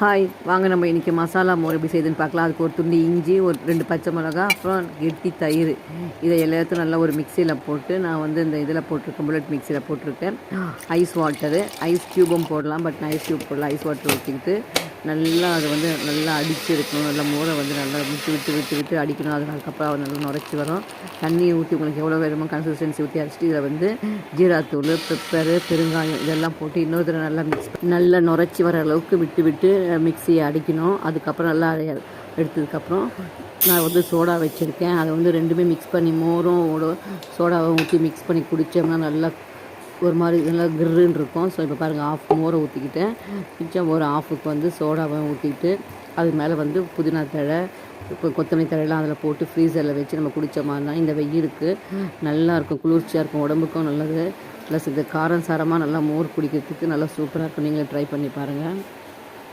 Hi, வாங்க நம்ம இன்றைக்கி மசாலா மோர் எப்படி செய்யுதுன்னு பார்க்கலாம். அதுக்கு ஒரு துண்டு இஞ்சி, ஒரு 2 பச்சை மிளகா, அப்புறம் கெட்டி தயிர், இதை எல்லாத்தையும் நல்லா ஒரு மிக்சியில் போட்டு நான் வந்து இந்த இதில் போட்டிருக்கேன், புல்லட் மிக்சியில் போட்டிருக்கேன். ஐஸ் வாட்டரு, ஐஸ் க்யூபும் போடலாம், பட் நான் ஐஸ் க்யூப் போடலாம். ஐஸ் வாட்டர் ஊற்றிக்கிட்டு நல்லா அதை வந்து நல்லா அடித்து எடுக்கணும். நல்லா மோரை வந்து நல்லா விட்டு அடிக்கணும். அதுக்கப்புறம் அது நல்லா நுரைச்சி வரும். தண்ணியை ஊற்றி உங்களுக்கு எவ்வளோ வேணுமோ கன்சிஸ்டன்சி ஊற்றி அடிச்சுட்டு இதில் வந்து ஜீராத்தூள், பெப்பரு, பெருங்காயம் இதெல்லாம் போட்டு இன்னொரு தடவை நல்லா நுரைச்சி வர அளவுக்கு விட்டு மிக்சியை அடிக்கணும். அதுக்கப்புறம் நல்லா எடுத்ததுக்கப்புறம் நான் வந்து சோடா வச்சுருக்கேன். அதை வந்து ரெண்டுமே மிக்ஸ் பண்ணி மோரும் சோடாவை ஊற்றி மிக்ஸ் பண்ணி குடித்தோம்னா நல்லா ஒரு மாதிரி நல்லா கிருன்னு இருக்கும். ஸோ இப்போ பாருங்கள், ஆஃப் மோரை ஊற்றிக்கிட்டேன். மிச்சம் ஒரு ஆஃபுக்கு வந்து சோடாவை ஊற்றிக்கிட்டு அது மேலே வந்து புதினா தழை, இப்போ கொத்தமல்லி தழையெல்லாம் அதில் போட்டு ஃப்ரீசரில் வச்சு நம்ம குடித்த மாதிரினா இந்த வெயிலுக்கு நல்லாயிருக்கும், குளிர்ச்சியாக இருக்கும், உடம்புக்கும் நல்லது. ப்ளஸ் இது காரம் சாரமாக நல்லா மோர் குடிக்கிறதுக்கு நல்லா சூப்பராக இருக்கும். நீங்களே ட்ரை பண்ணி பாருங்கள்.